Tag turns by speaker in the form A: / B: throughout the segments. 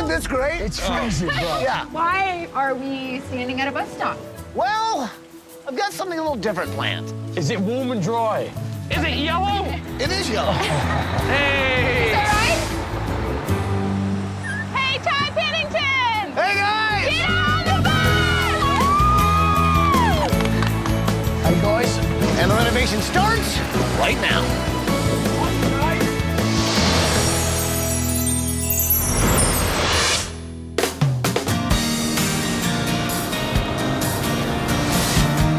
A: Isn't this great?
B: It's freezing, bro.
A: Yeah.
C: Why are we standing at a bus stop?
A: Well, I've got something a little different planned.
B: Is it warm and dry?
D: Is it yellow?
A: It is yellow.
D: Hey!
C: Is that right? Hey, Ty Pennington!
A: Hey, guys!
C: Get on the bus!
A: Hey, guys. And the renovation starts right now.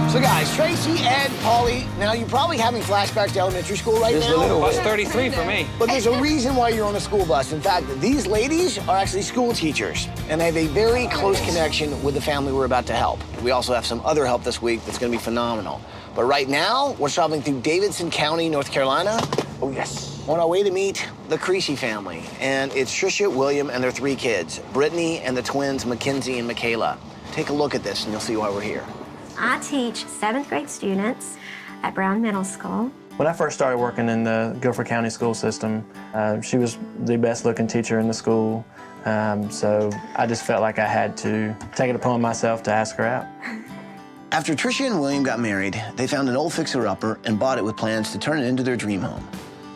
A: So guys, Tracy, Ed, Paulie, now you're probably having flashbacks to elementary school right now.
D: Bus 33 for me.
A: But there's a reason why you're on a school bus. In fact, these ladies are actually school teachers, and they have a very close connection with the family we're about to help. We also have some other help this week that's gonna be phenomenal. But right now, we're traveling through Davidson County, North Carolina. Oh, yes. On our way to meet the Creasy family, and it's Trisha, William, and their 3 kids, Brittany and the twins, Mackenzie and Michaela. Take a look at this, and you'll see why we're here.
E: I teach 7th grade students at Brown Middle School.
F: When I first started working in the Guilford County school system, she was the best looking teacher in the school. So I just felt like I had to take it upon myself to ask her out.
A: After Trisha and William got married, they found an old fixer-upper and bought it with plans to turn it into their dream home.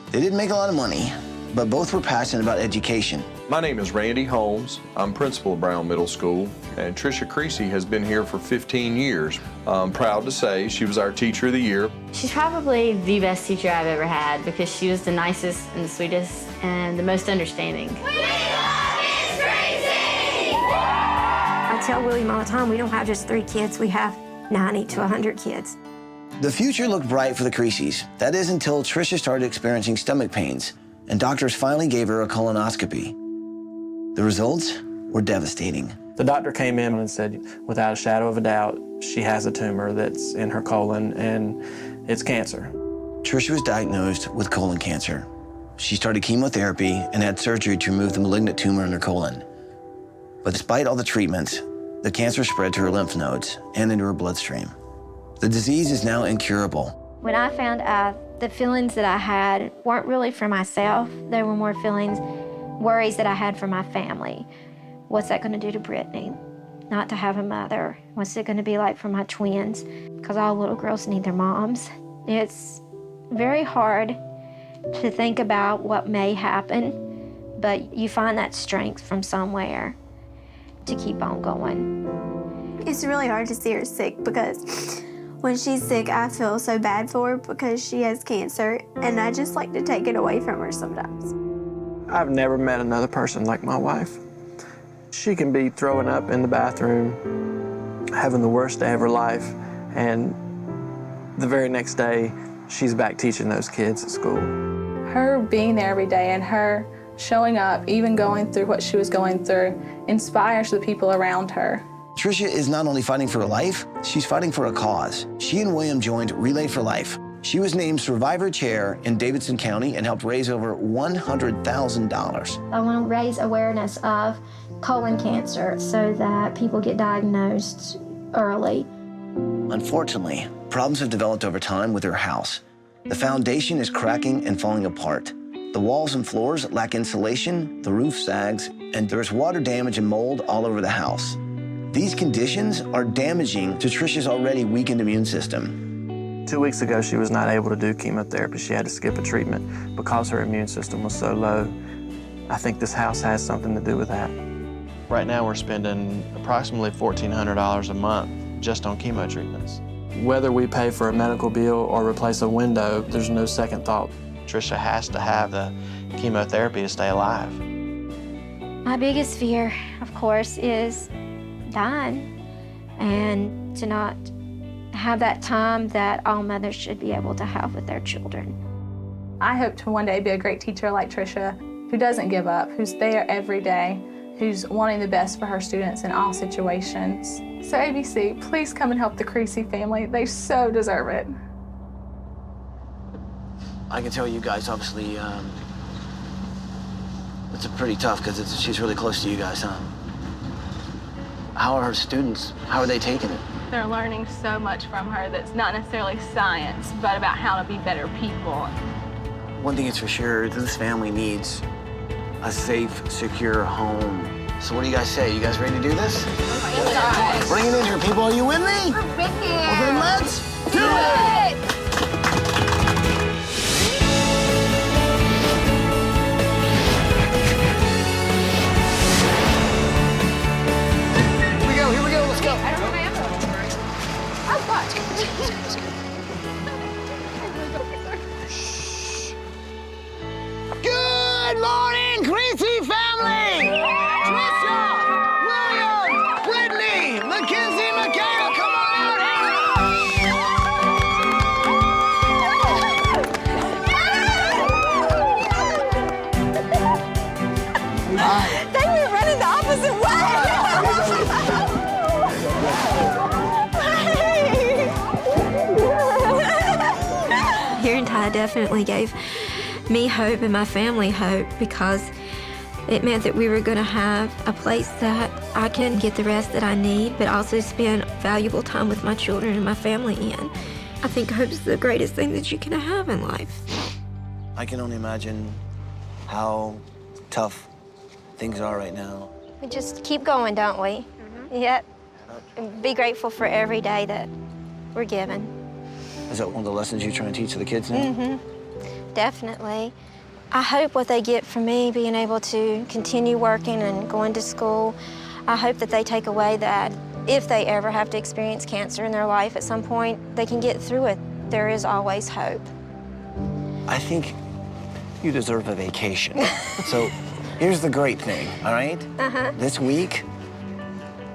A: They didn't make a lot of money, but both were passionate about education.
G: My name is Randy Holmes. I'm principal of Brown Middle School, and Trisha Creasy has been here for 15 years. I'm proud to say she was our Teacher of the Year.
H: She's probably the best teacher I've ever had because she was the nicest and the sweetest and the most understanding.
E: I tell William all the time, we don't have just 3 kids, we have 90 to 100 kids.
A: The future looked bright for the Creasys. That is until Trisha started experiencing stomach pains, and doctors finally gave her a colonoscopy. The results were devastating.
F: The doctor came in and said, without a shadow of a doubt, she has a tumor that's in her colon and it's cancer.
A: Trisha was diagnosed with colon cancer. She started chemotherapy and had surgery to remove the malignant tumor in her colon. But despite all the treatments, the cancer spread to her lymph nodes and into her bloodstream. The disease is now incurable.
E: When I found out, the feelings that I had weren't really for myself. They were more worries that I had for my family. What's that going to do to Brittany? Not to have a mother. What's it going to be like for my twins? Because all little girls need their moms. It's very hard to think about what may happen, but you find that strength from somewhere to keep on going.
I: It's really hard to see her sick because when she's sick, I feel so bad for her because she has cancer, and I just like to take it away from her sometimes.
F: I've never met another person like my wife. She can be throwing up in the bathroom, having the worst day of her life, and the very next day, she's back teaching those kids at school.
J: Her being there every day and her showing up, even going through what she was going through, inspires the people around her.
A: Trisha is not only fighting for her life, she's fighting for a cause. She and William joined Relay for Life. She was named Survivor Chair in Davidson County and helped raise over $100,000.
E: I want to raise awareness of colon cancer so that people get diagnosed early.
A: Unfortunately, problems have developed over time with her house. The foundation is cracking and falling apart. The walls and floors lack insulation, the roof sags, and there's water damage and mold all over the house. These conditions are damaging to Trisha's already weakened immune system.
F: 2 weeks ago, she was not able to do chemotherapy. She had to skip a treatment because her immune system was so low. I think this house has something to do with that. Right now, we're spending approximately $1,400 a month just on chemo treatments. Whether we pay for a medical bill or replace a window, there's no second thought. Trisha has to have the chemotherapy to stay alive.
E: My biggest fear, of course, is dying and to not have that time that all mothers should be able to have with their children.
J: I hope to one day be a great teacher like Trisha, who doesn't give up, who's there every day, who's wanting the best for her students in all situations. So ABC, please come and help the Creasy family. They so deserve it.
A: I can tell you guys, obviously, it's pretty tough because she's really close to you guys, huh? How are her students? How are they taking it?
C: They're learning so much from her that's not necessarily science, but about how to be better people.
A: One thing is for sure, this family needs a safe, secure home So what do you guys say? You guys ready to do this? Bring it in here, people. Are you with me?
C: We're big here.
A: Well, then let's do it! Here we go, let's go.
C: I don't know my envelope. Oh, what?
A: Good morning, Creasy family! Trisha, William, Brittany, Mackenzie, Michaela, come on out here!
I: They were running the opposite way. Here in Ty definitely gave me hope and my family hope because it meant that we were going to have a place that I can get the rest that I need, but also spend valuable time with my children and my family in. I think hope is the greatest thing that you can have in life.
A: I can only imagine how tough things are right now.
E: We just keep going, don't we? Yep. And be grateful for every day that we're given.
A: Is that one of the lessons you're trying to teach the kids now?
E: Definitely. I hope what they get from me being able to continue working and going to school, I hope that they take away that if they ever have to experience cancer in their life at some point, they can get through it. There is always hope.
A: I think you deserve a vacation. So here's the great thing, all right? This week,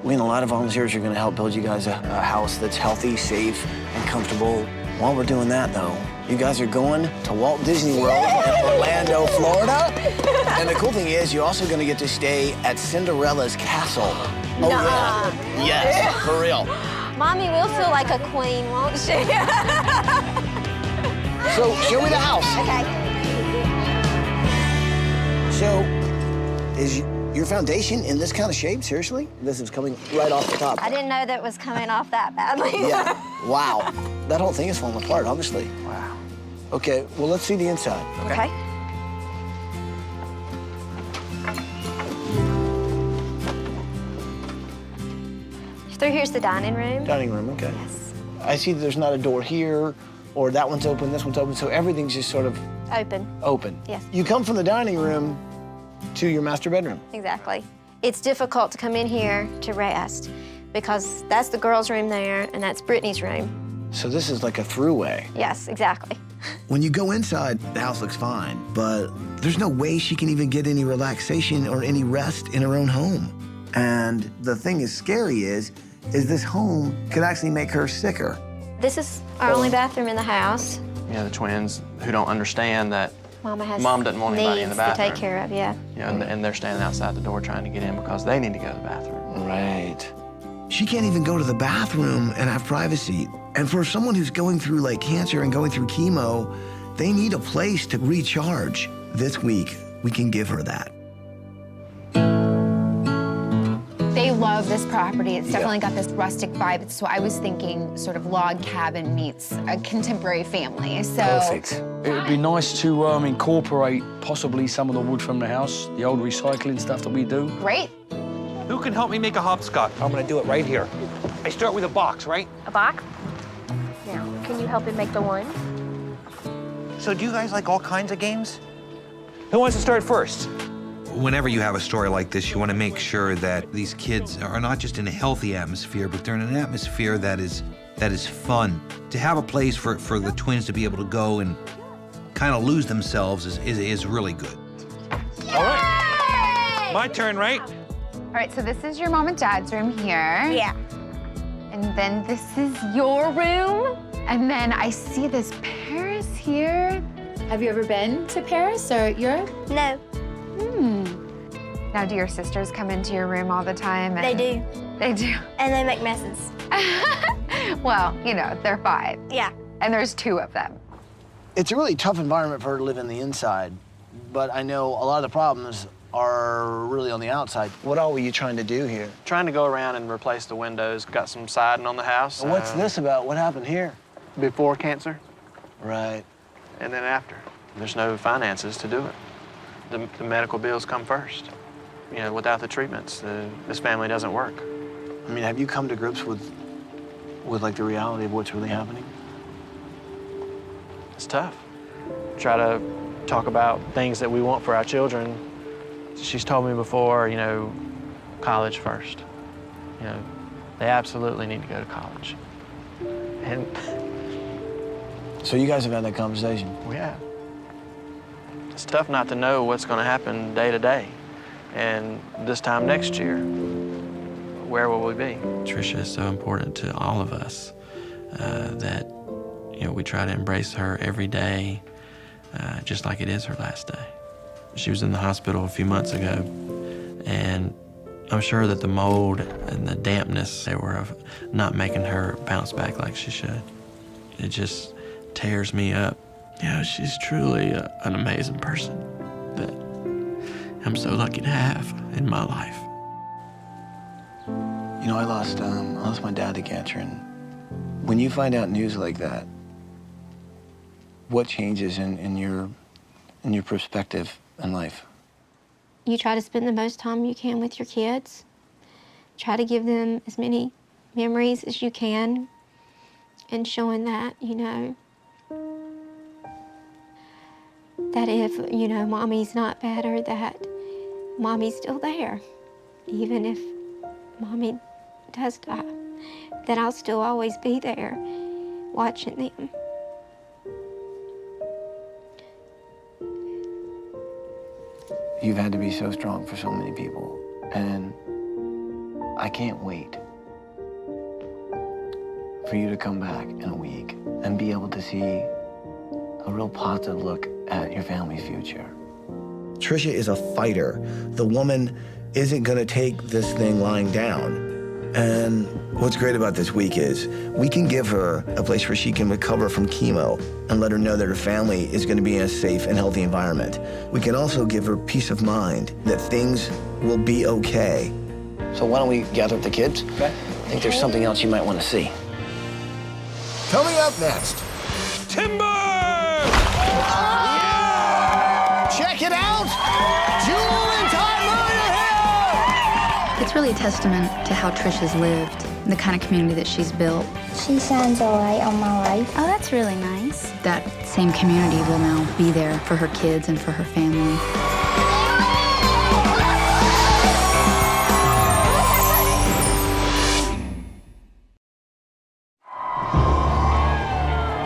A: we and a lot of volunteers are gonna help build you guys a house that's healthy, safe, and comfortable. While we're doing that, though, you guys are going to Walt Disney World in Orlando, Florida. And the cool thing is, you're also gonna get to stay at Cinderella's castle. Oh, yeah. Yes, for real.
E: Mommy will feel like a queen, won't she?
A: So, show me the house.
E: Okay.
A: So, is your foundation in this kind of shape? Seriously? This is coming right off the top.
E: I didn't know that was coming off that badly.
A: Yeah. Wow. That whole thing is falling apart, obviously.
F: Wow.
A: Okay, well, let's see the inside.
E: Okay. Through here's the dining room.
A: Dining room, okay.
E: Yes.
A: I see there's not a door here, or that one's open, this one's open, so everything's just sort of
E: Open.
A: open.
E: Yes.
A: You come from the dining room to your master bedroom.
E: Exactly. It's difficult to come in here to rest because that's the girls' room there and that's Brittany's room.
A: So this is like a throughway.
E: Yes, exactly.
A: When you go inside, the house looks fine, but there's no way she can even get any relaxation or any rest in her own home. And the thing is scary is this home could actually make her sicker.
E: This is our only bathroom in the house.
F: Yeah, the twins who don't understand that
E: Mom
F: doesn't want anybody in the
E: needs
F: bathroom.
E: to take care of, yeah.
F: You know, and they're standing outside the door trying to get in because they need to go to the bathroom.
A: Right. She can't even go to the bathroom and have privacy. And for someone who's going through like cancer and going through chemo, they need a place to recharge. This week, we can give her that.
K: They love this property. It's definitely got this rustic vibe. So I was thinking sort of log cabin meets a contemporary family. So
A: Perfect.
B: It would be nice to incorporate possibly some of the wood from the house, the old recycling stuff that we do.
K: great.
D: Who can help me make a hopscotch? I'm gonna do it right here. I start with a box, right?
C: A box? Now, can you help him make the one?
D: So do you guys like all kinds of games? Who wants to start first?
L: Whenever you have a story like this, you want to make sure that these kids are not just in a healthy atmosphere, but they're in an atmosphere that is fun. To have a place for the twins to be able to go and kind of lose themselves is really good.
D: All right. My turn, right?
K: All right, so this is your mom and dad's room here.
E: Yeah.
K: And then this is your room. And then I see this Paris here. Have you ever been to Paris or Europe?
E: No,
K: Now, do your sisters come into your room all the time?
E: they do.
K: They do.
E: And they make messes.
K: Well, you know, they're 5.
E: Yeah.
K: And there's 2 of them.
A: It's a really tough environment for her to live in the inside, but I know a lot of the problems are really on the outside. What all were you trying to do here?
F: Trying to go around and replace the windows. Got some siding on the house.
A: And what's this about? What happened here?
F: Before cancer
A: Right.
F: and then after. There's no finances to do it. The medical bills come first. You know, without the treatments, this family doesn't work.
A: I mean, have you come to grips with like the reality of what's really happening?
F: It's tough. Try to talk about things that we want for our children. She's told me before, you know, college first. You know, they absolutely need to go to college. And
A: so you guys have had that conversation?
F: we have. It's tough not to know what's going to happen day to day. And this time next year, where will we be? Trisha is so important to all of us that, you know, we try to embrace her every day, just like it is her last day. She was in the hospital a few months ago, and I'm sure that the mold and the dampness, they were not making her bounce back like she should. It just tears me up. You know, she's truly an amazing person that I'm so lucky to have in my life.
A: You know, I lost my dad to cancer, and when you find out news like that, what changes in your perspective in life?
E: You try to spend the most time you can with your kids. Try to give them as many memories as you can, and showing that, you know, that if, you know, mommy's not better, that mommy's still there. Even if mommy does die, that I'll still always be there watching them.
A: You've had to be so strong for so many people, and I can't wait for you to come back in a week and be able to see a real positive look at your family's future. Trisha is a fighter. The woman isn't gonna take this thing lying down. And what's great about this week is we can give her a place where she can recover from chemo and let her know that her family is gonna be in a safe and healthy environment. We can also give her peace of mind that things will be okay. So why don't we gather up the kids? Okay. I think there's something else you might wanna see. Coming up next.
B: Timber!
A: Check it out! Jewel and Tyler are here!
M: It's really a testament to how Trisha's lived, and the kind of community that she's built.
N: She shines a light on my life.
M: Oh, that's really nice. That same community will now be there for her kids and for her family.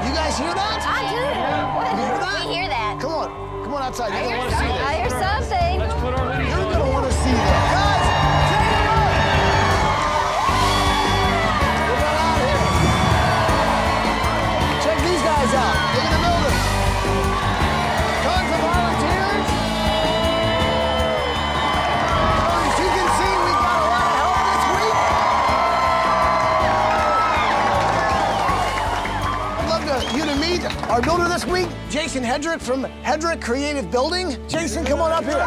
A: You guys hear that?
O: I do.
A: You hear that?
O: We hear that.
A: Come on outside. You're
O: I
A: gonna
O: hear
A: wanna see this.
O: I hear something.
B: Let's put our ladies
A: You're gonna wanna see that. Guys, take a look! We're not out here. Check these guys out. Look at the building. Tons of volunteers. As you can see, we got a lot of help this week. I'd love you to meet our builder this week, Jason Hedrick from Hedrick Creative Building. Jason, come on up here.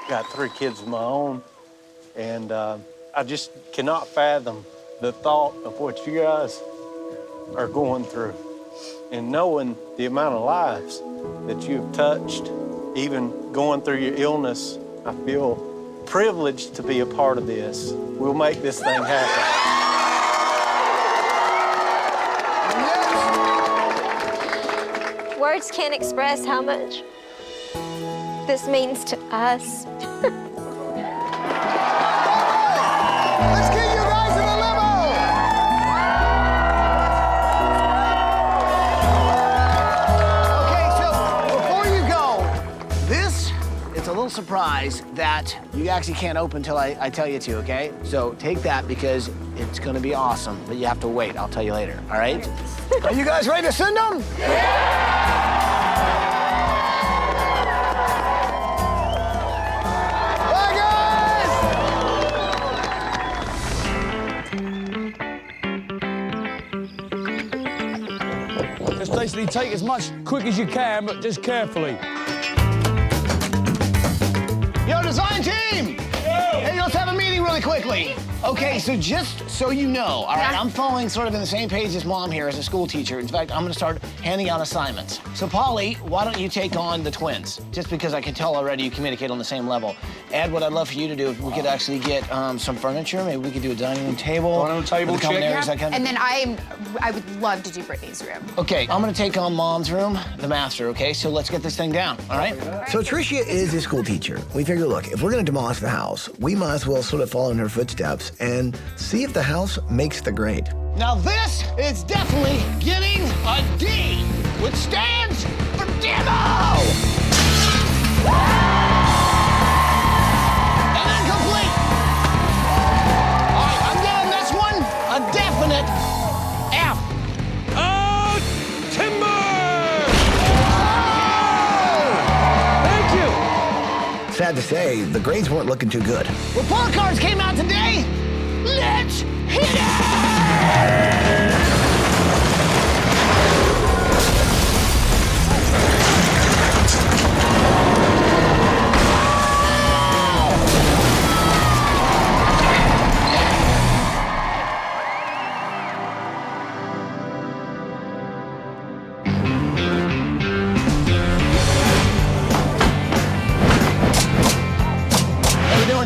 P: Got 3 kids of my own, and I just cannot fathom the thought of what you guys are going through. And knowing the amount of lives that you've touched, even going through your illness, I feel privileged to be a part of this. We'll make this thing happen.
E: Words can't express how much this means to us.
A: Let's get you guys in the limo! Okay, so before you go, it's a little surprise that you actually can't open until I tell you to, okay? So take that because it's gonna be awesome, but you have to wait. I'll tell you later, all right? Are you guys ready to send them?
B: Just basically take as much quick as you can, but just carefully.
A: Yo, design team! Yo! Hey, let's have a meeting really quickly. Okay, so just so you know, all right, I'm following sort of in the same page as Mom here as a school teacher. In fact, I'm gonna start handing out assignments. So Polly, why don't you take on the twins? Just because I can tell already you communicate on the same level. Ed, what I'd love for you to do, if we could actually get some furniture, maybe we could do a dining room table.
B: Dining room table,
A: with the common areas, that kind of-
K: And then I would love to do Brittany's room.
A: Okay, I'm gonna take on Mom's room, the master, okay? So let's get this thing down, all right? So Tricia is a school teacher. We figure, look, if we're gonna demolish the house, we might as well sort of follow in her footsteps and see if the house makes the grade. Now this is definitely getting a D, which stands for demo! And incomplete! All right, I'm giving this one a definite F. Sad to say, the grades weren't looking too good. Report cards came out today. Let's hit it!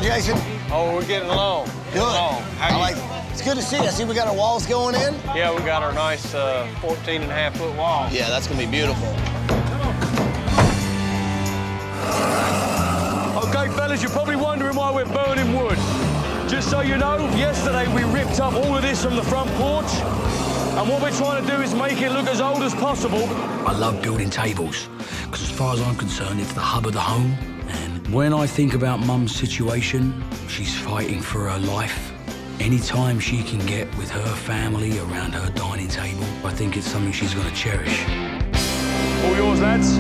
A: Jason?
P: Oh, we're getting along.
A: Good. I like it. It's good to see you. I see we got our walls going in.
P: Yeah, we got our nice 14.5-foot wall.
A: Yeah, that's gonna be beautiful.
B: Okay, fellas, you're probably wondering why we're burning wood. Just so you know, yesterday we ripped up all of this from the front porch, and what we're trying to do is make it look as old as possible. I love building tables, because as far as I'm concerned, it's the hub of the home. When I think about Mum's situation, she's fighting for her life. Anytime she can get with her family around her dining table, I think it's something she's going to cherish. All yours, lads.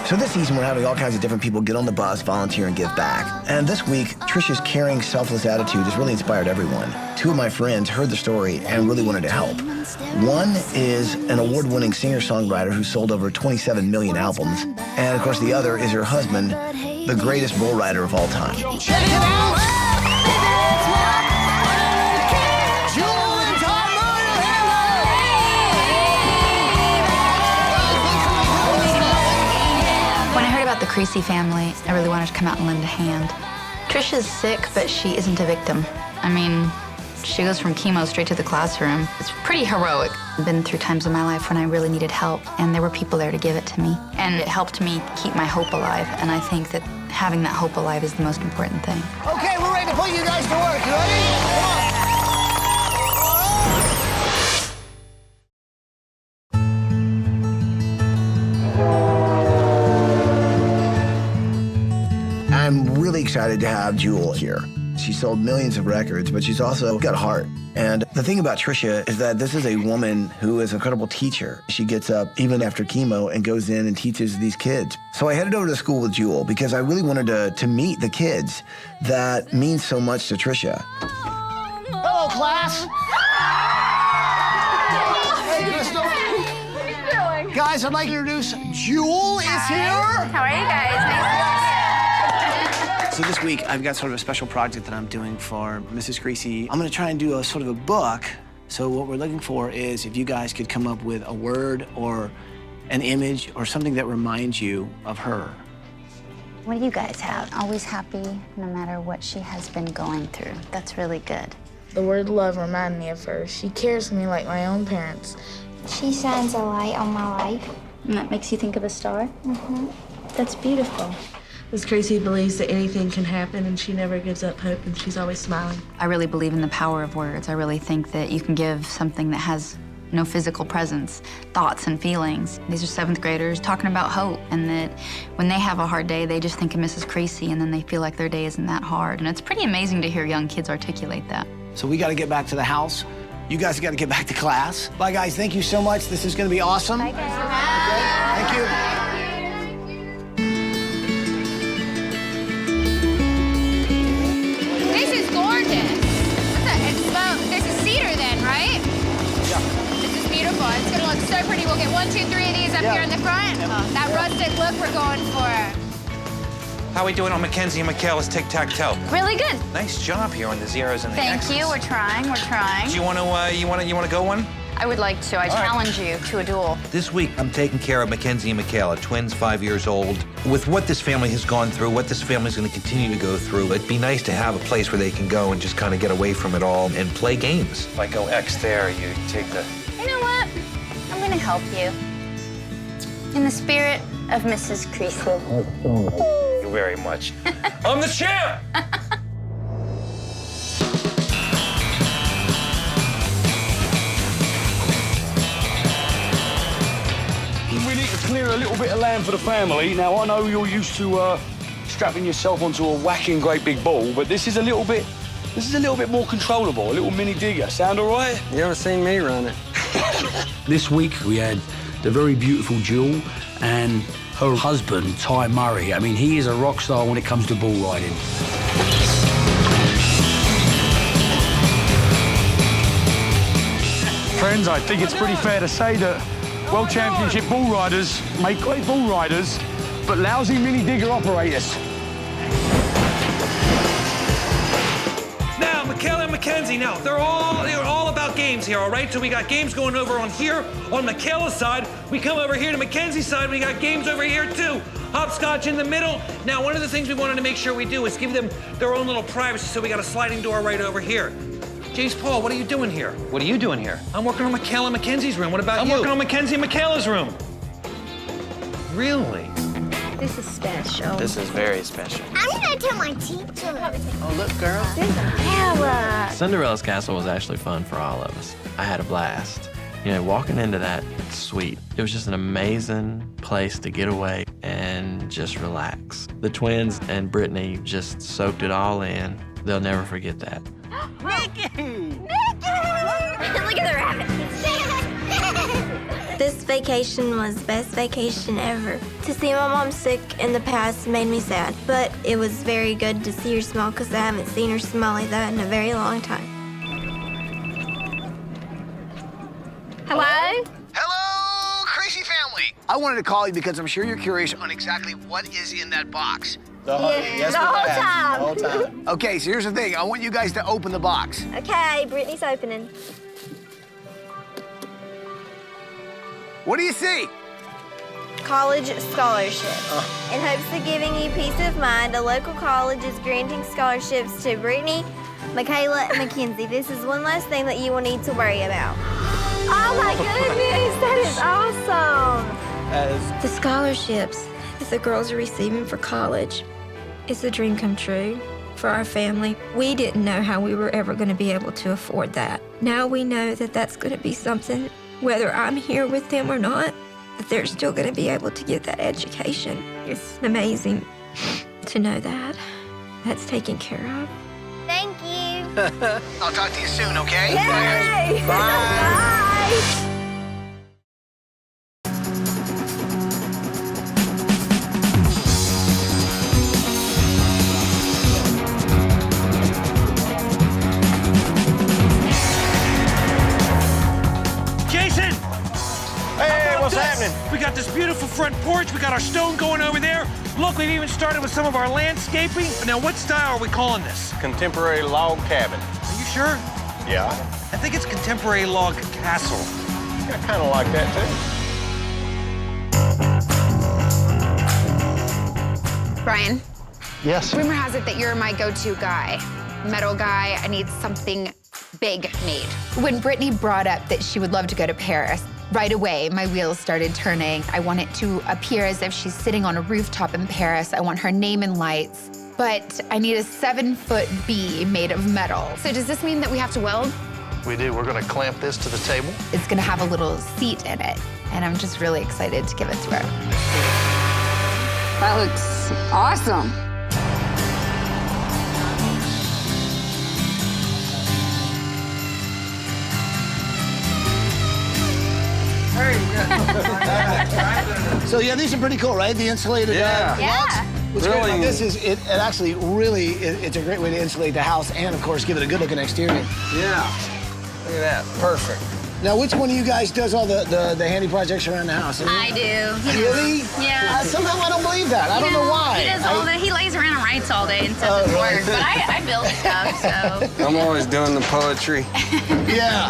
A: So this season, we're having all kinds of different people get on the bus, volunteer, and give back. And this week, Trisha's caring, selfless attitude has really inspired everyone. Two of my friends heard the story and really wanted to help. One is an award-winning singer-songwriter who sold over 27 million albums. And, of course, the other is her husband, the greatest bull rider of all time. Check it out!
M: When I heard about the Creasy family, I really wanted to come out and lend a hand. Trisha's sick, but she isn't a victim. I mean, she goes from chemo straight to the classroom. It's pretty heroic. I've been through times in my life when I really needed help, and there were people there to give it to me. And it helped me keep my hope alive, and I think that having that hope alive is the most important thing.
A: Okay, we're ready to put you guys to work. You ready? Come on. I'm really excited to have Jewel here. She sold millions of records, but she's also got a heart. And the thing about Trisha is that this is a woman who is an incredible teacher. She gets up even after chemo and goes in and teaches these kids. So I headed over to school with Jewel because I really wanted to meet the kids that mean so much to Trisha. Hello, class. Hey, Crystal.
C: What are you doing?
A: Guys, I'd like to introduce Jewel is here.
C: How are you guys? Nice to see you.
A: So this week, I've got sort of a special project that I'm doing for Mrs. Creasy. I'm gonna try and do a sort of a book. So what we're looking for is if you guys could come up with a word or an image or something that reminds you of her.
O: What do you guys have? Always happy no matter what she has been going through. That's really good.
Q: The word love reminded me of her. She cares for me like my own parents.
N: She shines a light on my life.
O: And that makes you think of a star?
N: Mm-hmm.
O: That's beautiful.
Q: Miss Creasy believes that anything can happen, and she never gives up hope, and she's always smiling.
M: I really believe in the power of words. I really think that you can give something that has no physical presence, thoughts and feelings. These are 7th graders talking about hope, and that when they have a hard day, they just think of Mrs. Creasy, and then they feel like their day isn't that hard. And it's pretty amazing to hear young kids articulate that.
A: So we gotta get back to the house. You guys gotta get back to class. Bye, guys. Thank you so much. This is gonna be awesome.
N: Bye, guys.
A: Okay. Thank you.
K: Beautiful. It's gonna look so pretty. We'll get 1, 2, 3 of these up here in the front. That rustic look we're going for.
L: How are we doing on Mackenzie and Michaela's tic-tac-toe?
M: Really good.
L: Nice job here on the zeros and the
M: Thank
L: X's.
M: you. We're trying.
L: Do you want to go one?
M: I would like to. I challenge you to a duel.
L: This week, I'm taking care of Mackenzie and Michaela, twins, 5 years old. With what this family has gone through, what this family's going to continue to go through, it'd be nice to have a place where they can go and just kind of get away from it all and play games. If I go X there, you take the...
O: You know what? I'm going to help you. In the spirit of Mrs. Creasy.
L: Thank you very much. I'm the champ!
B: We need to clear a little bit of land for the family. Now, I know you're used to strapping yourself onto a whacking great big ball, but this is a little bit more controllable, a little mini digger. Sound all right?
R: You haven't seen me run it.
S: This week, we had the very beautiful Jewel and her husband, Ty Murray. I mean, he is a rock star when it comes to bull riding.
B: Friends, I think it's pretty fair to say that World Championship bull riders make great bull riders, but lousy mini digger operators.
L: Now, Michaela and Mackenzie, now, they're all about games here, all right? So we got games going over on here, on Michaela's side. We come over here to Mackenzie's side, we got games over here, too. Hopscotch in the middle. Now, one of the things we wanted to make sure we do is give them their own little privacy, so we got a sliding door right over here. Jace Paul, what are you doing here?
F: What are you doing here?
L: I'm working on Michaela and Mackenzie's room. What about you?
F: I'm working on Mackenzie and Michaela's room.
L: Really?
E: This is special.
F: This is very special.
N: I'm gonna tell my teacher.
F: Oh, look, girl.
N: Cinderella.
F: Cinderella's castle was actually fun for all of us. I had a blast. You know, walking into that suite, it was just an amazing place to get away and just relax. The twins and Brittany just soaked it all in. They'll never forget that.
N: Mickey!
I: Look at the rabbit. This vacation was the best vacation ever. To see my mom sick in the past made me sad, but it was very good to see her smile because I haven't seen her smile like that in a very long time.
C: Hello?
A: Hello, Creasy family. I wanted to call you because I'm sure you're curious on exactly what is in that box.
N: The whole time.
A: Okay, so here's the thing. I want you guys to open the box.
I: Okay, Brittany's opening.
A: What do you see?
I: College scholarship. In hopes of giving you peace of mind, a local college is granting scholarships to Brittany, Michaela, and Mackenzie. This is one last thing that you will need to worry about. Oh my goodness, that is awesome. The scholarships that the girls are receiving for college is a dream come true for our family. We didn't know how we were ever going to be able to afford that. Now we know that that's going to be something, whether I'm here with them or not, that they're still going to be able to get that education. It's amazing to know that. That's taken care of.
N: Thank you.
A: I'll talk to you soon, okay?
N: Yay!
A: Bye.
L: Jason!
D: Hey, what's happening?
L: We got this beautiful front porch. We got our stone going over there. Look, we've even started with some of our landscaping. Now, what style are we calling this?
P: Contemporary log cabin.
L: Are you sure?
P: Yeah.
L: I think it's contemporary log castle.
P: I kind of like that, too.
K: Brian,
D: Yes?
K: rumor has it that you're my go-to guy. Metal guy, I need something big made. When Brittany brought up that she would love to go to Paris, right away, my wheels started turning. I want it to appear as if she's sitting on a rooftop in Paris. I want her name in lights. But I need a 7-foot bee made of metal. So does this mean that we have to weld?
D: We do. We're going to clamp this to the table.
K: It's gonna have a little seat in it. And I'm just really excited to give it to her.
T: That looks awesome.
A: So yeah, these are pretty cool, right? The insulated logs. What's great about this is it actually really, it's a great way to insulate the house and, of course, give it a good-looking exterior.
R: Yeah. Look at that. Perfect.
A: Now, which one of you guys does all the handy projects around the house?
R: I do.
A: Really?
R: Yeah.
A: Somehow I don't believe that. I don't know why.
R: He does all that. He lays around and writes all day and says it's work. But I build stuff, so.
U: I'm always doing the poetry.
A: Yeah.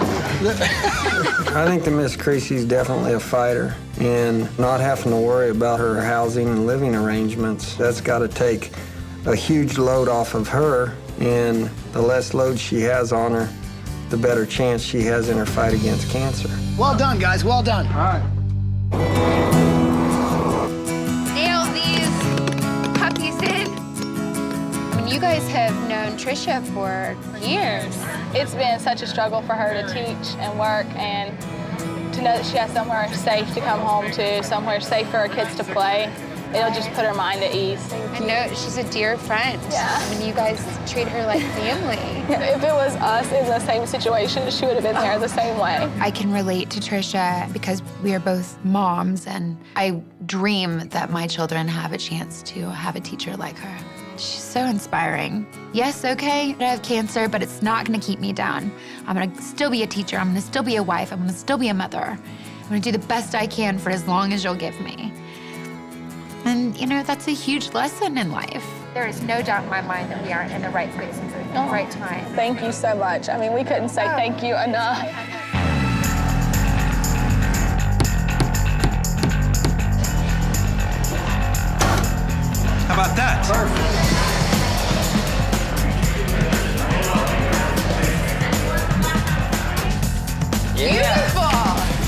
U: I think that Miss Creasy's definitely a fighter, and not having to worry about her housing and living arrangements, that's got to take a huge load off of her, and the less load she has on her, the better chance she has in her fight against cancer.
A: Well done, guys. Well done.
U: All right.
K: Nail these puppies in. I mean, you guys have known Trisha for years.
J: It's been such a struggle for her to teach and work, and to know that she has somewhere safe to come home to, somewhere safe for her kids to play. It'll just put her mind at ease.
K: I know she's a dear friend.
J: Yeah.
K: I mean, you guys treat her like family.
J: If it was us in the same situation, she would have been there the same way.
K: I can relate to Trisha because we are both moms, and I dream that my children have a chance to have a teacher like her. She's so inspiring. Yes, okay, I have cancer, but it's not gonna keep me down. I'm gonna still be a teacher. I'm gonna still be a wife. I'm gonna still be a mother. I'm gonna do the best I can for as long as you'll give me. And, you know, that's a huge lesson in life. There is no doubt in my mind that we are in the right place at the right time.
J: Thank you so much. I mean, we couldn't say thank you enough.
L: How about that?
U: Perfect.
K: Beautiful.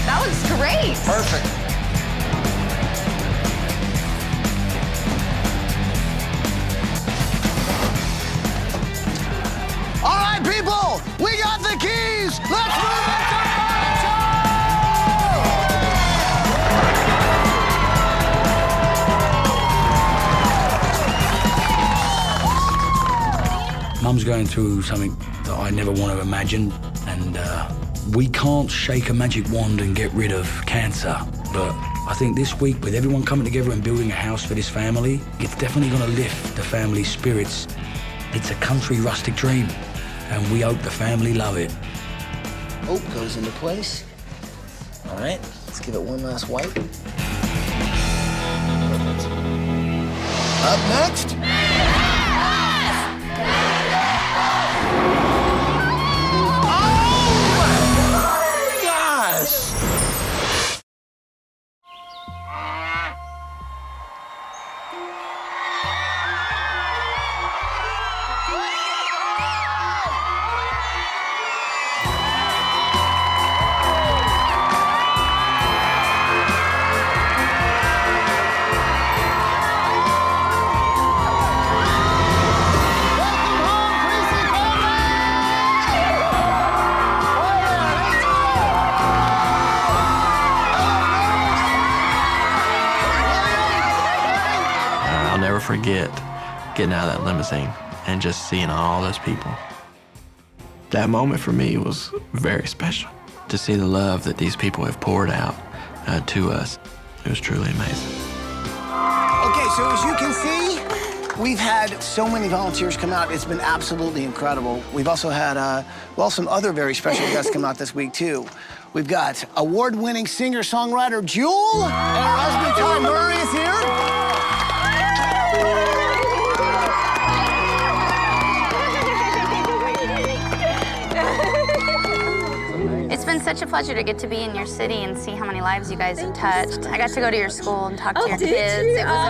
K: That looks great.
U: Perfect.
A: All right, people, we got the keys. Let's move into
S: Mum's going through something that I never want to imagine, and we can't shake a magic wand and get rid of cancer. But I think this week, with everyone coming together and building a house for this family, it's definitely going to lift the family's spirits. It's a country rustic dream, and we hope the family love it.
A: Oh, goes into place. All right, let's give it one last wipe. Up next.
F: I'll never forget getting out of that limousine and just seeing all those people. That moment for me was very special. To see the love that these people have poured out to us, it was truly amazing.
A: Okay, so as you can see, we've had so many volunteers come out. It's been absolutely incredible. We've also had, well, some other very special guests come out this week, too. We've got award-winning singer-songwriter Jewel, and her husband Ty Murray is here.
M: It's been such a pleasure to get to be in your city and see how many lives you guys have touched. I got to go to your school and talk to your kids. It was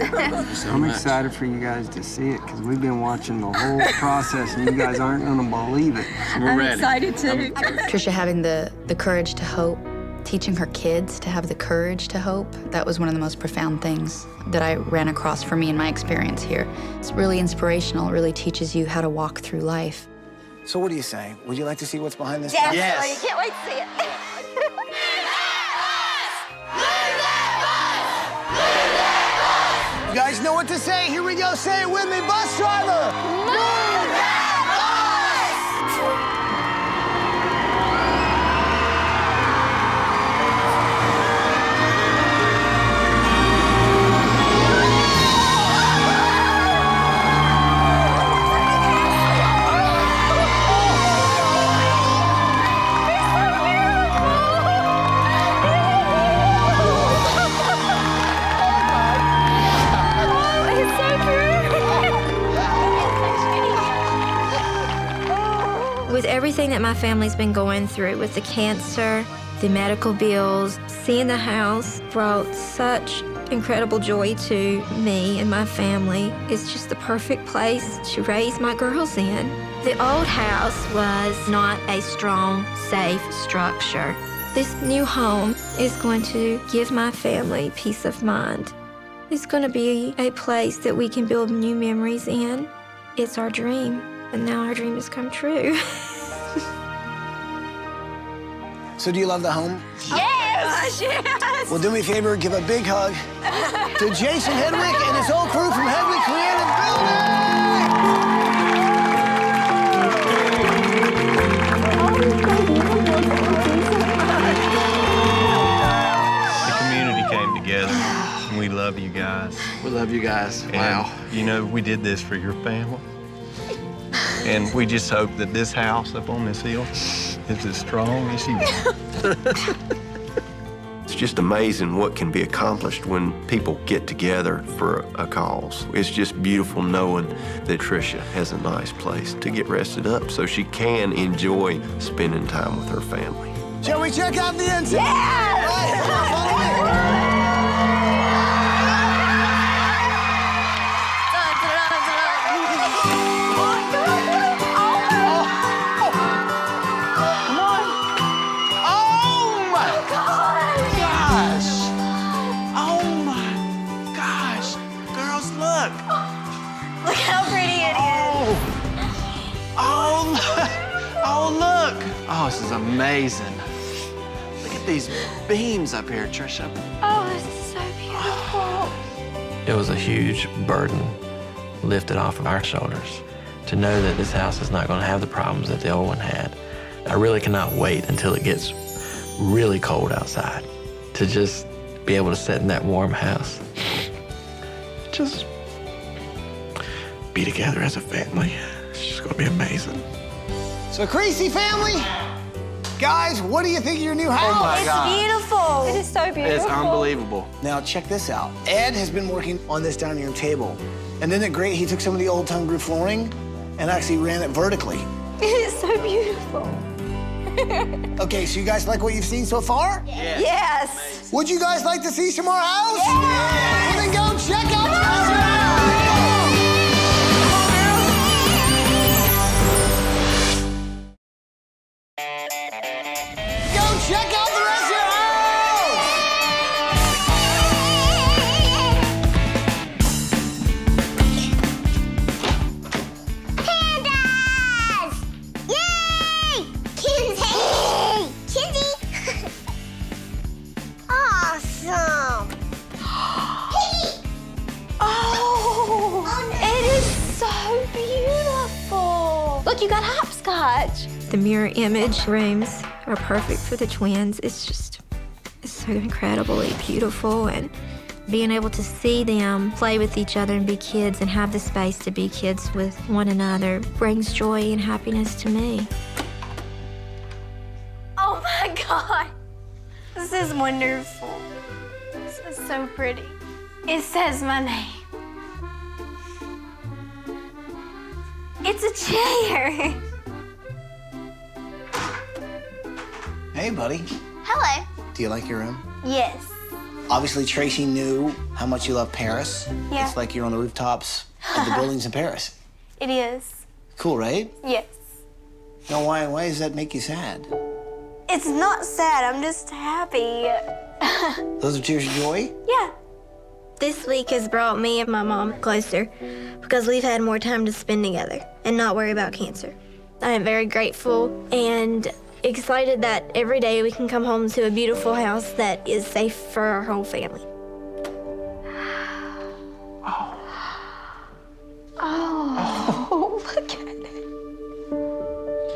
M: amazing.
U: So I'm excited for you guys to see it because we've been watching the whole process and you guys aren't going to believe it. So we're ready.
M: excited too. Trisha having the courage to hope, teaching her kids to have the courage to hope, that was one of the most profound things that I ran across for me in my experience here. It's really inspirational. It really teaches you how to walk through life.
A: So what do you say? Would you like to see what's behind this?
N: Yes. Can't wait to see it.
A: You guys know what to say. Here we go. Say it with me. Bus driver. Move that bus!
I: With everything that my family's been going through, with the cancer, the medical bills, seeing the house brought such incredible joy to me and my family. It's just the perfect place to raise my girls in. The old house was not a strong, safe structure. This new home is going to give my family peace of mind. It's going to be a place that we can build new memories in. It's our dream, and now our dream has come true.
A: So do you love the home?
N: Yes!
A: Well, do me a favor, give a big hug to Jason Hedwick and his whole crew from Hedwick Creative
P: The community came together, and we love you guys.
F: We love you guys.
P: And,
F: wow.
P: You know, we did this for your family. And we just hope that this house up on this hill is as strong as you are.
G: It's just amazing what can be accomplished when people get together for a cause. It's just beautiful knowing that Trisha has a nice place to get rested up so she can enjoy spending time with her family.
A: Shall we check out the inside?
N: Yes! Look how pretty it is.
F: Oh, look. Oh, this is amazing. Look at these beams up here, Trisha.
I: Oh, this is so beautiful.
F: It was a huge burden lifted off of our shoulders to know that this house is not going to have the problems that the old one had. I really cannot wait until it gets really cold outside to just be able to sit in that warm house. Just be together as a family. It's just going to be amazing.
A: So, Creasy family, guys, what do you think of your new house?
F: Oh, my
N: It's
F: God.
N: beautiful. It is so beautiful.
F: It's unbelievable.
A: Now, check this out. Ed has been working on this dining room table. And isn't it great? He took some of the old tongue groove flooring and actually ran it vertically.
N: It is so beautiful.
A: Okay, so you guys like what you've seen so far?
N: Yes.
A: Would you guys like to see some more house? Yes. Well, then go check out the rest of the house. Go check out the rest of your house.
N: Pandas! Yay! Kinsey! Kinsey! Awesome! Oh, it is so beautiful. Look, you got hopscotch.
I: The mirror image rooms are perfect for the twins. It's so incredibly beautiful, and being able to see them play with each other and be kids and have the space to be kids with one another brings joy and happiness to me.
N: Oh my God. This is wonderful. This is so pretty. It says my name. It's a chair.
A: Hey, buddy.
N: Hello.
A: Do you like your room?
N: Yes.
A: Obviously, Tracy knew how much you love Paris.
N: Yeah.
A: It's like you're on the rooftops of the buildings in Paris.
N: It is.
A: Cool, right?
N: Yes.
A: Now, why does that make you sad?
N: It's not sad. I'm just happy.
A: Those are tears of joy?
N: Yeah.
I: This week has brought me and my mom closer because we've had more time to spend together and not worry about cancer. I am very grateful and excited that every day we can come home to a beautiful house that is safe for our whole family.
N: Oh, look at it.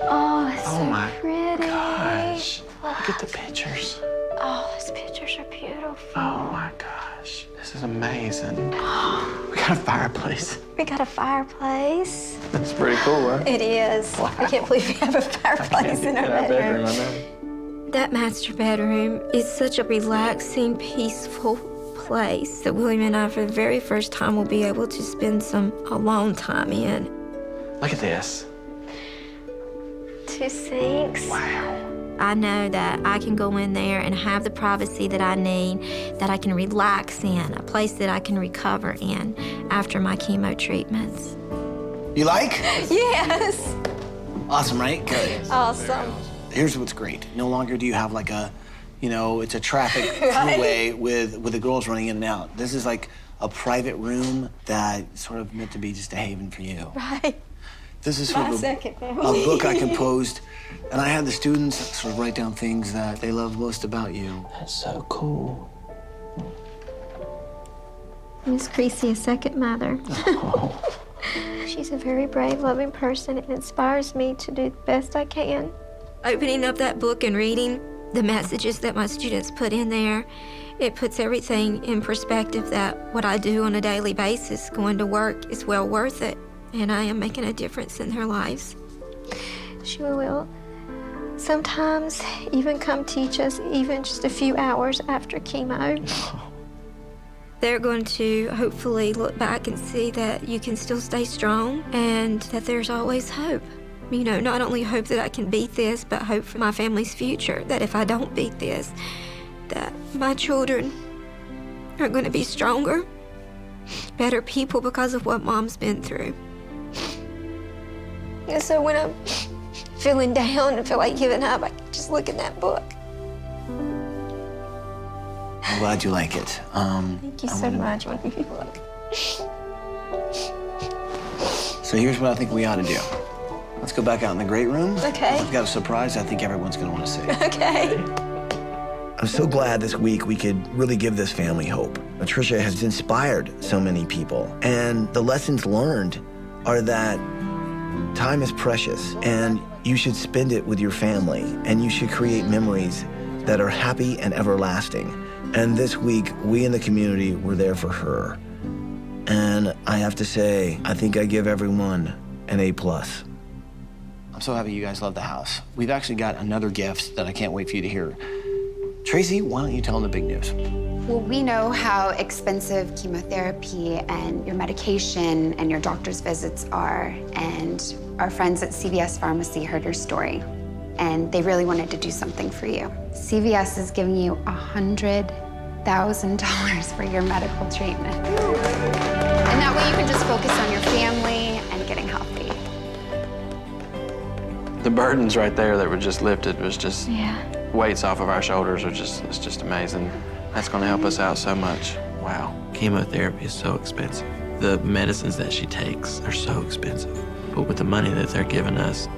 N: Oh, it's
F: Oh
N: so
F: my
N: pretty.
F: gosh. Look at the pictures.
N: Oh, those pictures are beautiful.
F: Oh my gosh. This is amazing. We got a fireplace.
N: We got a fireplace.
F: That's pretty cool, huh?
N: It is.
F: Wow.
N: I can't believe we have a fireplace in our bedroom.
F: I know.
I: That master bedroom is such a relaxing, peaceful place that William and I, for the very first time, will be able to spend some alone time in.
F: Look at this.
E: 2 sinks.
I: Wow. I know that I can go in there and have the privacy that I need, that I can relax in, a place that I can recover in after my chemo treatments.
A: You like?
E: Yes.
A: Awesome, right? Good.
E: Awesome.
A: Here's what's great. No longer do you have like a, it's a traffic
E: Right.
A: throughway with the girls running in and out. This is like a private room that sort of meant to be just a haven for you.
E: Right.
A: This is sort
E: My
A: of
E: second
A: a
E: family.
A: book I composed, and I had the students sort of write down things that they love most about you.
F: That's so cool.
E: Miss Creasy, a second mother. She's a very brave, loving person and inspires me to do the best I can.
I: Opening up that book and reading the messages that my students put in there, it puts everything in perspective that what I do on a daily basis, going to work, is well worth it. And I am making a difference in their lives.
E: She will sometimes even come teach us even just a few hours after chemo.
I: They're going to hopefully look back and see that you can still stay strong and that there's always hope. Not only hope that I can beat this, but hope for my family's future, that if I don't beat this, that my children are going to be stronger, better people because of what Mom's been through.
E: And so when I'm feeling down and feel like giving up, I can just look in that book.
A: I'm glad you like it.
E: Thank you so much.
A: So here's what I think we ought to do. Let's go back out in the great room.
E: Okay.
A: I've got a surprise I think everyone's going to want to see.
E: Okay.
A: I'm so glad this week we could really give this family hope. Trisha has inspired so many people, and the lessons learned are that time is precious, and you should spend it with your family, and you should create memories that are happy and everlasting. And this week, we in the community were there for her. And I have to say, I think I give everyone an A+. I'm so happy you guys love the house. We've actually got another gift that I can't wait for you to hear. Tracy, why don't you tell them the big news?
K: Well, we know how expensive chemotherapy and your medication and your doctor's visits are, and our friends at CVS Pharmacy heard your story, and they really wanted to do something for you. CVS is giving you $100,000 for your medical treatment. And that way you can just focus on your family and getting healthy.
F: The burdens right there that were just lifted was just weights off of our shoulders it's just amazing. That's gonna help us out so much. Wow. Chemotherapy is so expensive. The medicines that she takes are so expensive. But with the money that they're giving us,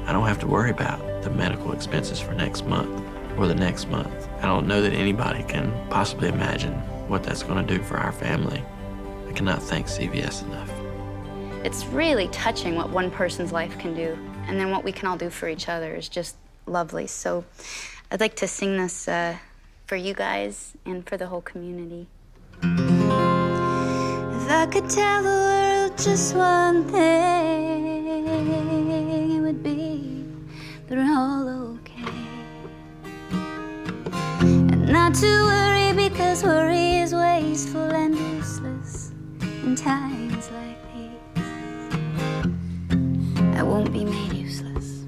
F: I don't have to worry about the medical expenses for next month or the next month. I don't know that anybody can possibly imagine what that's gonna do for our family. I cannot thank CVS enough.
M: It's really touching what one person's life can do, and then what we can all do for each other is just lovely. So I'd like to sing this for you guys and for the whole community.
H: If I could tell the world just one thing, it would be that we're all okay. And not to worry, because worry is wasteful and useless in times like these. I won't be made useless.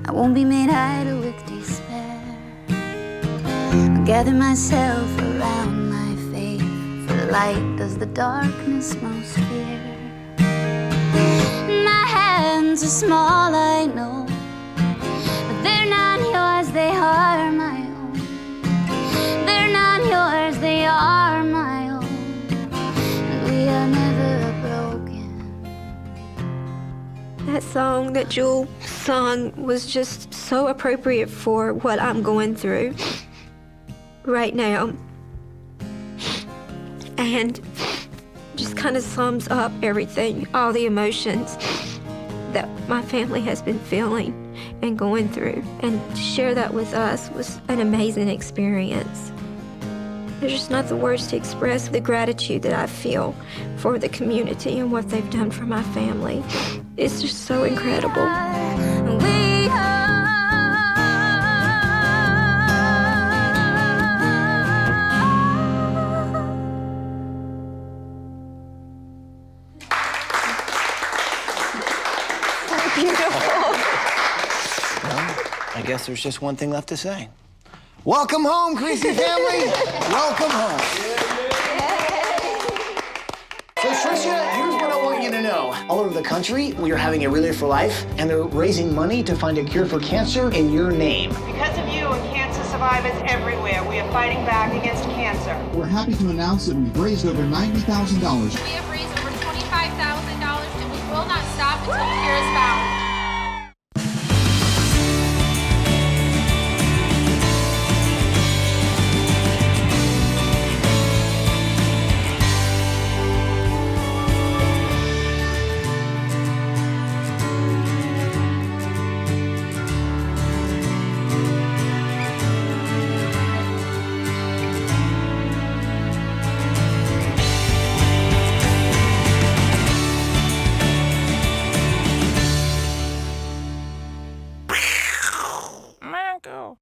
H: I won't be made idle with despair. I'll gather myself around my faith, for light does the darkness most fear. My hands are small, I know, but they're not yours, they are my own. They're not yours, they are my own. And we are never broken.
I: That song that Jewel sung was just so appropriate for what I'm going through right now. And just kind of sums up everything, all the emotions that my family has been feeling and going through. And to share that with us was an amazing experience. There's just not the words to express the gratitude that I feel for the community and what they've done for my family. It's just so incredible.
E: Beautiful.
A: guess there's just one thing left to say. Welcome home, Creasy family. Welcome home. So Trisha, here's what I want you to know. All over the country, we are having a Relay for Life, and they're raising money to find a cure for cancer in your name.
Q: Because of you and cancer survivors everywhere, we are fighting back against cancer.
V: We're happy to announce that we've raised over $90,000.
C: We have raised over $25,000 and we will not stop until the cure is found.
Q: Go.